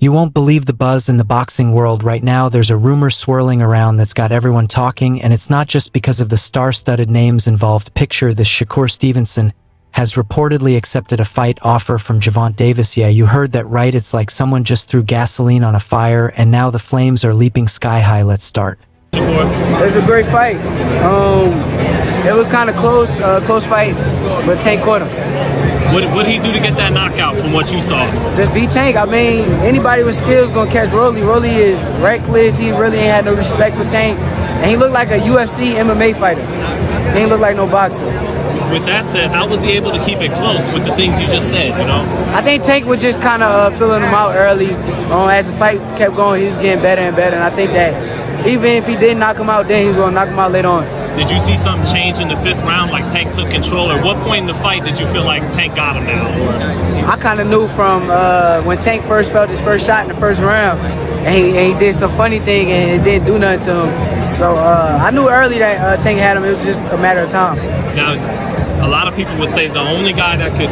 You won't believe the buzz in the boxing world right now. There's a rumor swirling around that's got everyone talking, and it's not just because of the star-studded names involved. Picture this: Shakur Stevenson has reportedly accepted a fight offer from Gervonta. Yeah, you heard that right. It's like someone just threw gasoline on a fire, and now the flames are leaping sky high. Let's start. It was a great fight. It was kind of close fight, but Tank caught him. What did he do to get that knockout from what you saw? Just beat Tank. I mean, anybody with skills gonna catch Rolly. Rolly is reckless. He really ain't had no respect for Tank, and he looked like a UFC MMA fighter. He ain't look like no boxer. With that said, how was he able to keep it close with the things you just said, you know? I think Tank was just kind of filling him out early. As the fight kept going, he was getting better and better, and I think that even if he didn't knock him out then, he was going to knock him out later on. Did you see something change in the 5th round, like Tank took control? Or what point in the fight did you feel like Tank got him now? I kind of knew from when Tank first felt his first shot in the 1st round, and he did some funny thing and it didn't do nothing to him. So I knew early that Tank had him. It was just a matter of time. Now, a lot of people would say the only guy that could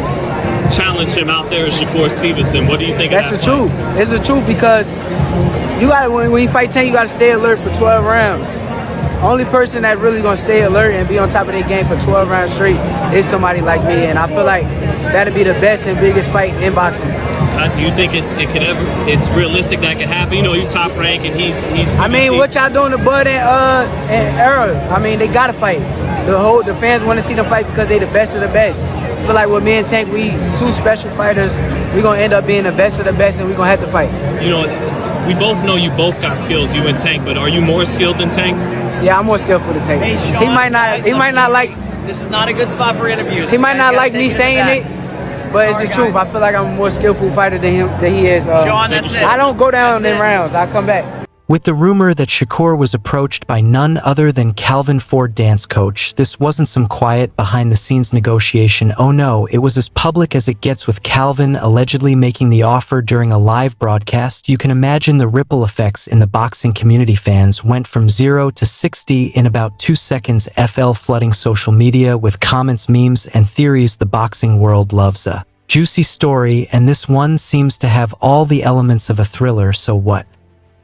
challenge him out there is Shakur Stevenson. What do you think of that? That's the truth. It's the truth because you got when you fight Tank, you got to stay alert for 12 rounds. Only person that really gonna stay alert and be on top of their game for 12 rounds straight is somebody like me, and I feel like that'd be the best and biggest fight in boxing. Do you think it's realistic that could happen? You know, you top rank and he's. I mean, what y'all doing to Bud and Earl? I mean, they gotta fight. The fans want to see them fight because they the best of the best. I feel like with me and Tank, we two special fighters. We gonna end up being the best of the best, and we gonna have to fight. You know, we both know you both got skills, you and Tank, but are you more skilled than Tank? Yeah, I'm more skillful than Tank. Hey, Sean, he might not like. This is not a good spot for interviews. He might not like me saying it, but it's the truth. I feel like I'm a more skillful fighter than him. Than he is. Sean, that's it. I don't go down in rounds. I come back. With the rumor that Shakur was approached by none other than Calvin Ford dance coach, this wasn't some quiet behind-the-scenes negotiation. Oh no, it was as public as it gets, with Calvin allegedly making the offer during a live broadcast. You can imagine the ripple effects in the boxing community. Fans went from 0 to 60 in about 2 seconds, FL flooding social media with comments, memes, and theories. The boxing world loves a juicy story, and this one seems to have all the elements of a thriller. So what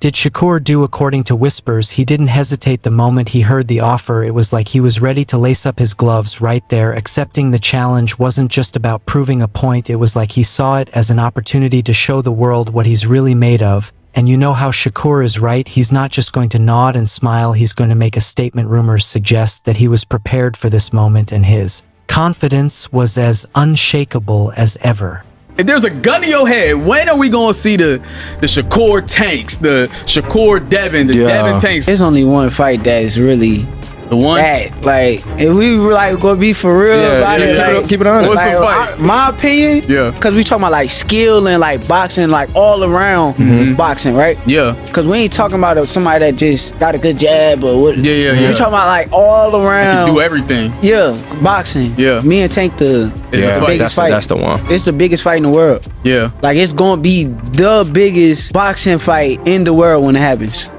did Shakur do? According to whispers, he didn't hesitate the moment he heard the offer. It was like he was ready to lace up his gloves right there. Accepting the challenge wasn't just about proving a point. It was like he saw it as an opportunity to show the world what he's really made of. And you know how Shakur is, right? He's not just going to nod and smile. He's going to make a statement. Rumors suggest that he was prepared for this moment, and his confidence was as unshakable as ever. If there's a gun to your head, when are we gonna see the Shakur Tanks, the Shakur Devin, the Devin Tanks? There's only one fight that is really the one. Bad. Like, if we were like gonna be for real about it, like, keep it honest. What's like, the fight? My opinion, because we talking about like skill and like boxing, like all around boxing, right? Yeah. Because we ain't talking about somebody that just got a good jab or what. Yeah. We talking about like all around. Can do everything. Yeah, boxing. Yeah. Me and Tank the biggest fight. That's the one. It's the biggest fight in the world. Yeah. Like, it's gonna be the biggest boxing fight in the world when it happens.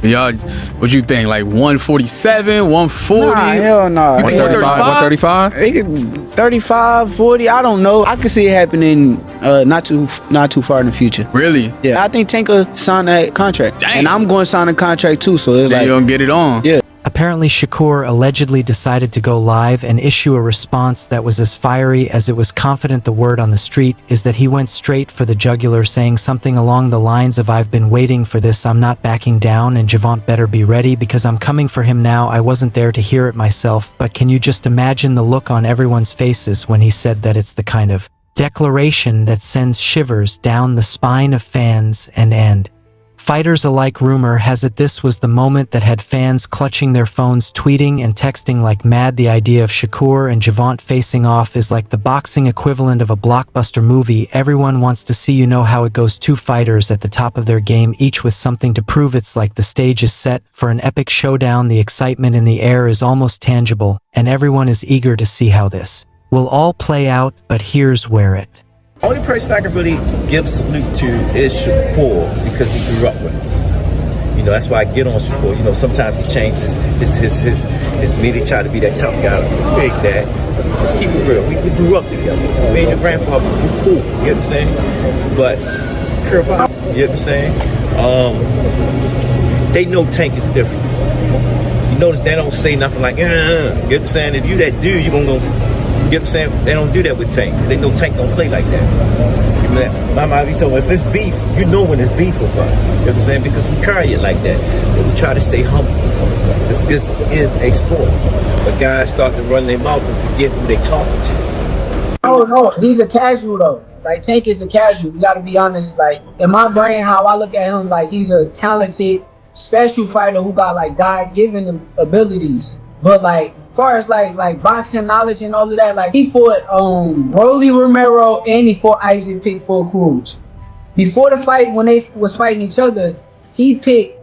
Y'all, what you think? Like 147, 140? Nah, hell no. 135? 35, 40, I don't know. I can see it happening not too far in the future. Really? Yeah. I think Tank will sign that contract. Damn. And I'm going to sign a contract too, so it's like, you gonna get it on. Yeah. Apparently, Shakur allegedly decided to go live and issue a response that was as fiery as it was confident. The word on the street is that he went straight for the jugular, saying something along the lines of, "I've been waiting for this, I'm not backing down, and Gervonta better be ready because I'm coming for him now. I wasn't there to hear it myself." But can you just imagine the look on everyone's faces when he said that? It's the kind of declaration that sends shivers down the spine of fans and fighters alike. Rumor has it this was the moment that had fans clutching their phones, tweeting and texting like mad. The idea of Shakur and Gervonta facing off is like the boxing equivalent of a blockbuster movie. Everyone wants to see, you know how it goes, two fighters at the top of their game, each with something to prove. It's like the stage is set for an epic showdown. The excitement in the air is almost tangible, and everyone is eager to see how this will all play out. But here's where it only person I can really give salute to is Shakur because he grew up with us. You know, that's why I get on Shakur. You know, sometimes he changes his media, try to be that tough guy, big dad. Let's keep it real. We grew up together. Me and your grandfather, we cool. You understand? But care about. You know what I'm saying? They know Tank is different. You notice they don't say nothing like, you know what I'm saying? If you that dude, you gonna go, you know what I'm saying? They don't do that with Tank. They know Tank don't play like that. You know, my mind so if it's beef, you know when it's beef with us. You know what I'm saying? Because we carry it like that. But we try to stay humble. This is a sport. But guys start to run their mouth and forget who they talking to. Oh no, he's a casual though. Like Tank is a casual. You gotta be honest. Like in my brain, how I look at him, like he's a talented, special fighter who got like God-given abilities. But like, as far as like boxing knowledge and all of that, like he fought Rolly Romero and he fought Isaac Pitbull Cruz. Before the fight, when they was fighting each other, he picked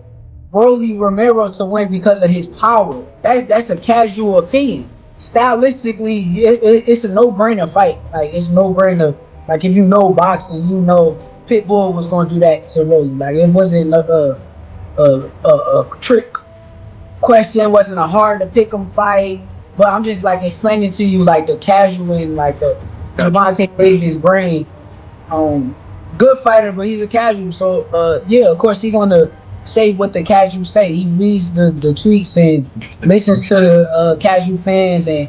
Rolly Romero to win because of his power. That's a casual opinion. Stylistically, it's a no-brainer fight. Like it's no-brainer. Like if you know boxing, you know Pitbull was gonna do that to Rolly. Like it wasn't a trick question. It wasn't a hard to pick 'em fight. But I'm just like explaining to you like the casual and like the Gervonta Davis brain. Good fighter, but he's a casual. So yeah, of course he's gonna say what the casual say. He reads the tweets and listens to the casual fans and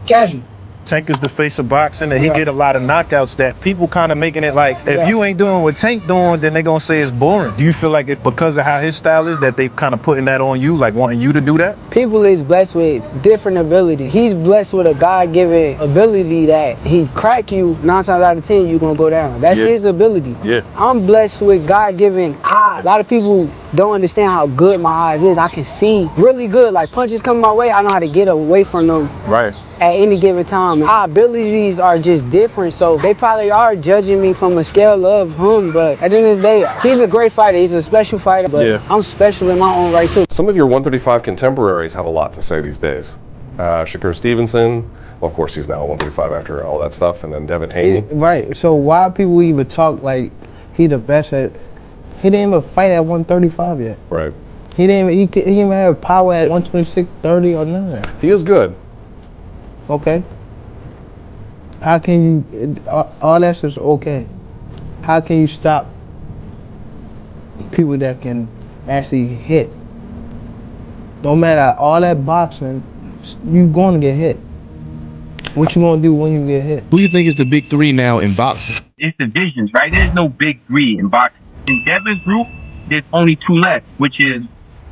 casual. Tank is the face of boxing, and he get a lot of knockouts that people kind of making it like, if you ain't doing what Tank doing, then they gonna say it's boring. Do you feel like it's because of how his style is that they kind of putting that on you, like wanting you to do that? People is blessed with different ability. He's blessed with a God-given ability that he crack you 9 times out of 10, you gonna go down. That's his ability. Yeah. I'm blessed with God-given eyes. A lot of people don't understand how good my eyes is. I can see really good. Like punches coming my way, I know how to get away from them. Right. At any given time. Our abilities are just different, so they probably are judging me from a scale of him, but at the end of the day, he's a great fighter. He's a special fighter, but I'm special in my own right too. Some of your 135 contemporaries have a lot to say these days. Shakur Stevenson, well, of course he's now 135 after all that stuff, and then Devin Haney. Right, so why people even talk like he the best at, he didn't even fight at 135 yet. Right. He didn't even have power at 126, 30 or none of that. He is good. Okay. How can you, all that's just okay. How can you stop people that can actually hit? No matter all that boxing, you gonna get hit. What you gonna do when you get hit? Who do you think is the big three now in boxing? It's divisions, right? There's no big three in boxing. In Devin's group, there's only 2 left, which is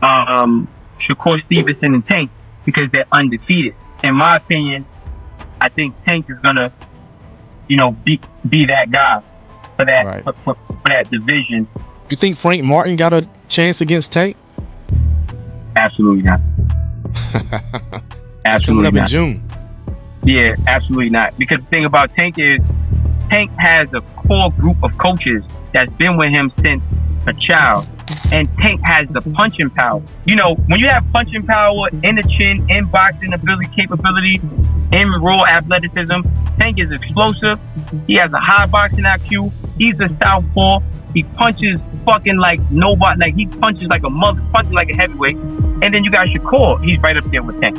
Shakur Stevenson and Tank, because they're undefeated. In my opinion, I think Tank is gonna, be that guy for that for that division. You think Frank Martin got a chance against Tank? Absolutely not. Absolutely coming up in June. Yeah, absolutely not. Because the thing about Tank is, Tank has a core group of coaches that's been with him since a child. And Tank has the punching power. When you have punching power in the chin, in boxing capability, in raw athleticism, Tank is explosive. He has a high boxing IQ. He's a southpaw. He punches fucking like nobody. Like he punches like a mother, punches like a heavyweight. And then you got Shakur. He's right up there with Tank.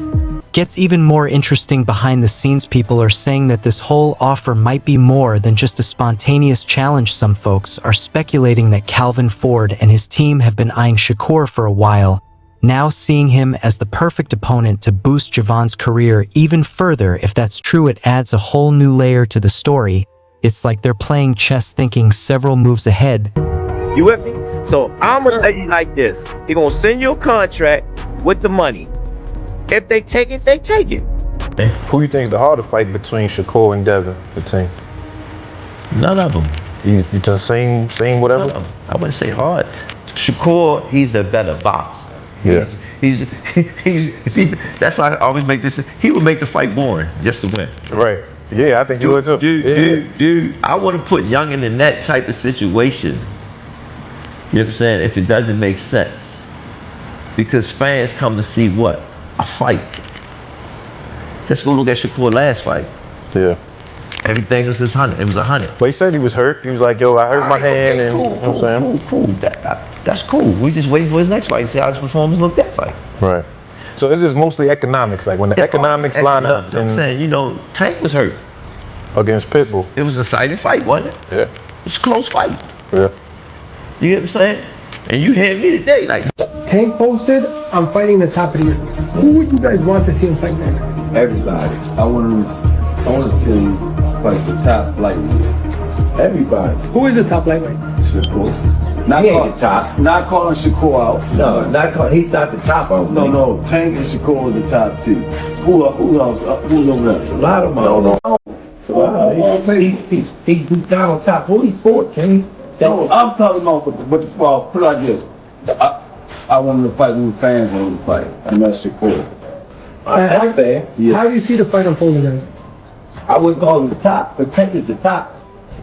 Gets even more interesting behind the scenes. People are saying that this whole offer might be more than just a spontaneous challenge. Some folks are speculating that Calvin Ford and his team have been eyeing Shakur for a while, now seeing him as the perfect opponent to boost Gervonta's career even further. If that's true, it adds a whole new layer to the story. It's like they're playing chess, thinking several moves ahead. You with me? So I'm gonna tell you like this. He gonna send you a contract with the money. If they take it, they take it. Who you think is the harder fight between Shakur and Devin, the team? None of them. You just same whatever? I wouldn't say hard. Shakur, he's the better boxer. Yeah. He's that's why I always make this, he would make the fight boring just to win. Right. Yeah, I think you would too. Dude, I want to put Youngin in that type of situation. You know what I'm saying? If it doesn't make sense. Because fans come to see what? A fight. Let's go look at Shakur's last fight. Yeah. Everything was 100. It was 100. But he said he was hurt. He was like, yo, I hurt my hand. Okay, and cool, you know what I'm saying? Cool. That's cool. We just waiting for his next fight and see how his performance looked that fight. Right. So this is mostly economics. Like when the economics line up. I'm saying, Tank was hurt. Against Pitbull. It was a exciting fight, wasn't it? Yeah. It was a close fight. Yeah. You get what I'm saying? And you had me today, like. Tank posted, I'm fighting the top of the year. Who would you guys want to see him fight next? Everybody. I want to see him fight the top lightweight. Everybody. Who is the top lightweight? Shakur. Not the top. Not calling Shakur out. No, not calling. He's not the top. No. Tank and Shakur is the top two. Who else? Who's over there? A lot of them. No. He's down on top. Who he fought, Kenny? No, I'm talking about, but put it like this. I wanted to fight with fans wanted to fight. And that's Shakur. That's fair. Yeah. How do you see the fight unfolding, guys? I wouldn't call him the top, but Tank is the top.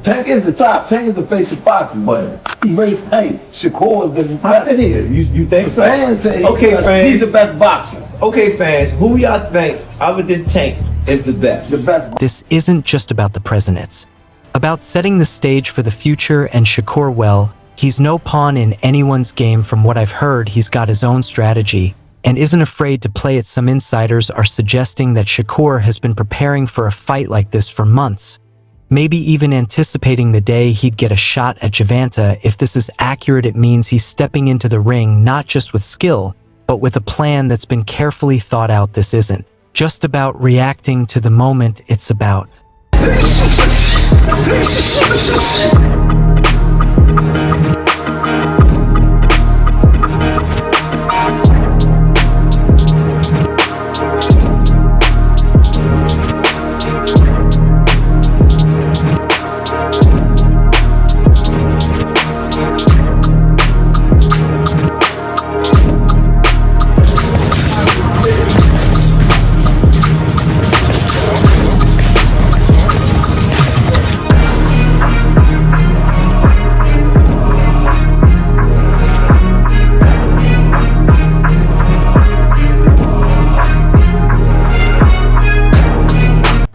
Tank is the top. Tank is the face of boxing, but he raced Tank. Shakur is the best. You think so? Fans say he's the best boxer. Okay, fans, who y'all think, other than Tank, is the best? The best. This isn't just about the present, it's about setting the stage for the future, and Shakur, well, he's no pawn in anyone's game. From what I've heard, he's got his own strategy and isn't afraid to play it. Some insiders are suggesting that Shakur has been preparing for a fight like this for months, maybe even anticipating the day he'd get a shot at Gervonta. If this is accurate, it means he's stepping into the ring not just with skill, but with a plan that's been carefully thought out. This isn't just about reacting to the moment, it's about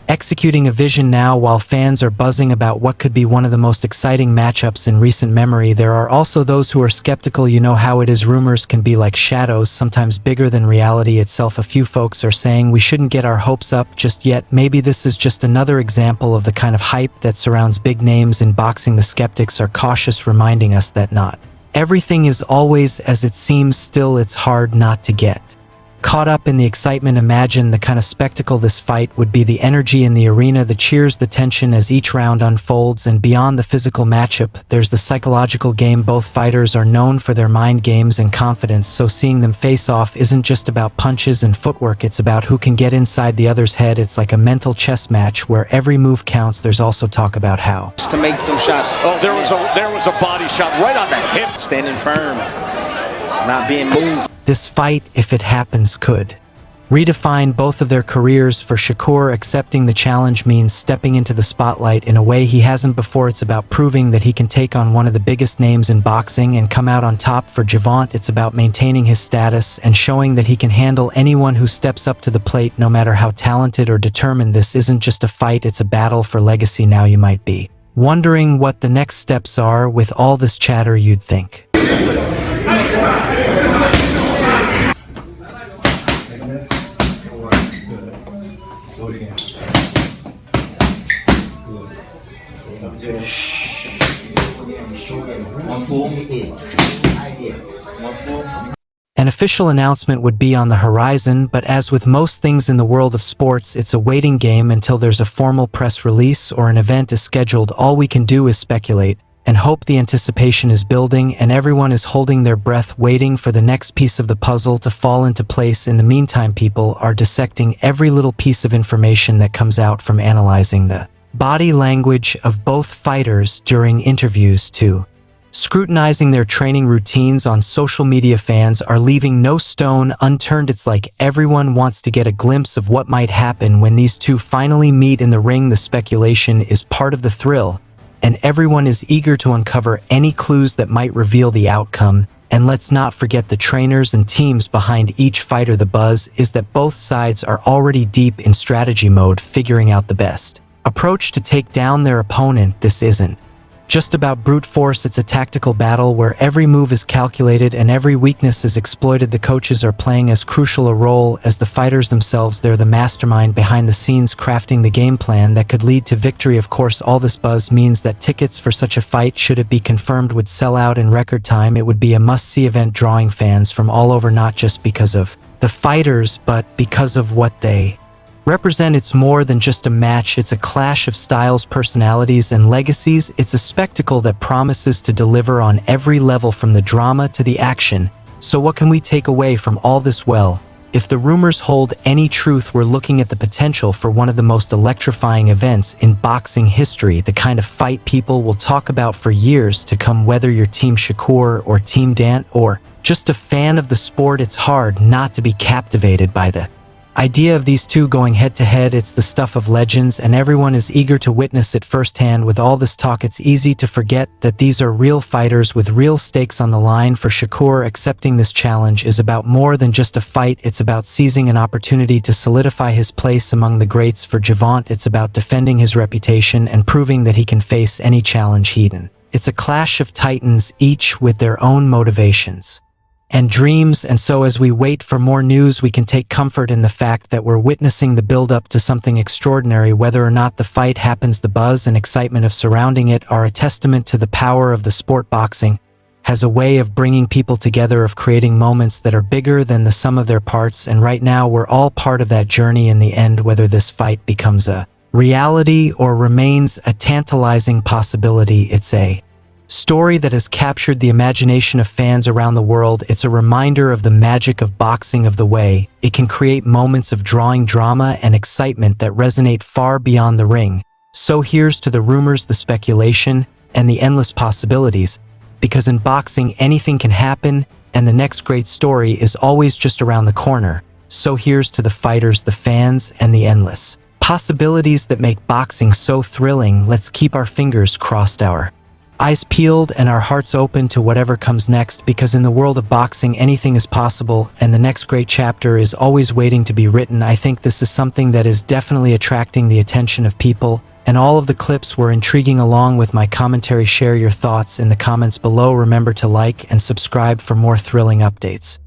executing a vision now. While fans are buzzing about what could be one of the most exciting matchups in recent memory, there are also those who are skeptical. You know how it is, rumors can be like shadows, sometimes bigger than reality itself. A few folks are saying we shouldn't get our hopes up just yet. Maybe this is just another example of the kind of hype that surrounds big names in boxing. The skeptics are cautious, reminding us that not everything is always as it seems. Still, it's hard not to get caught up in the excitement. Imagine the kind of spectacle this fight would be, the energy in the arena, the cheers, the tension as each round unfolds. And beyond the physical matchup, there's the psychological game. Both fighters are known for their mind games and confidence, so seeing them face off isn't just about punches and footwork, it's about who can get inside the other's head. It's like a mental chess match where every move counts. There's also talk about how to make those shots. Oh, there was a body shot right on the hip. Standing firm, not being moved. this fight, if it happens, could redefine both of their careers. For Shakur, accepting the challenge means stepping into the spotlight in a way he hasn't before. It's about proving that he can take on one of the biggest names in boxing and come out on top. For Gervonta, it's about maintaining his status and showing that he can handle anyone who steps up to the plate, no matter how talented or determined. This isn't just a fight, it's a battle for legacy. Now you might be wondering what the next steps are. With all this chatter, you'd think an official announcement would be on the horizon, but as with most things in the world of sports, it's a waiting game until there's a formal press release or an event is scheduled. All we can do is speculate and hope. The anticipation is building and everyone is holding their breath, waiting for the next piece of the puzzle to fall into place. In the meantime, people are dissecting every little piece of information that comes out, from analyzing the body language of both fighters during interviews to scrutinizing their training routines on social media. Fans are leaving no stone unturned. It's like everyone wants to get a glimpse of what might happen when these two finally meet in the ring. The speculation is part of the thrill, and everyone is eager to uncover any clues that might reveal the outcome. And let's not forget the trainers and teams behind each fighter. The buzz is that both sides are already deep in strategy mode, figuring out the best approach to take down their opponent. This isn't just about brute force. It's a tactical battle where every move is calculated and every weakness is exploited. The coaches are playing as crucial a role as the fighters themselves. They're the mastermind behind the scenes, crafting the game plan that could lead to victory. Of course, all this buzz means that tickets for such a fight, should it be confirmed, would sell out in record time. It would be a must-see event, drawing fans from all over, not just because of the fighters, but because of what they represent. It's more than just a match. It's a clash of styles, personalities, and legacies. It's a spectacle that promises to deliver on every level, from the drama to the action. So what can we take away from all this? Well, if the rumors hold any truth, we're looking at the potential for one of the most electrifying events in boxing history, the kind of fight people will talk about for years to come. Whether you're Team Shakur or Team Dan, or just a fan of the sport, it's hard not to be captivated by the idea of these two going head-to-head. It's the stuff of legends, and everyone is eager to witness it firsthand. With all this talk, it's easy to forget that these are real fighters with real stakes on the line. For Shakur, accepting this challenge is about more than just a fight. It's about seizing an opportunity to solidify his place among the greats. For Gervonta, it's about defending his reputation and proving that he can face any challenge head-on. It's a clash of titans, each with their own motivations and dreams. And so as we wait for more news, we can take comfort in the fact that we're witnessing the build-up to something extraordinary. Whether or not the fight happens, the buzz and excitement of surrounding it are a testament to the power of the sport. Boxing has a way of bringing people together, of creating moments that are bigger than the sum of their parts, and right now we're all part of that journey. In the end, whether this fight becomes a reality or remains a tantalizing possibility, it's a story that has captured the imagination of fans around the world. It's a reminder of the magic of boxing, of the way it can create moments of drawing drama and excitement that resonate far beyond the ring. So here's to the rumors, the speculation, and the endless possibilities, because in boxing anything can happen, and the next great story is always just around the corner. So here's to the fighters, the fans, and the endless possibilities that make boxing so thrilling. Let's keep our fingers crossed, our eyes peeled, and our hearts open to whatever comes next, because in the world of boxing anything is possible, and the next great chapter is always waiting to be written. I think this is something that is definitely attracting the attention of people, and all of the clips were intriguing along with my commentary. Share your thoughts in the comments below. Remember to like and subscribe for more thrilling updates.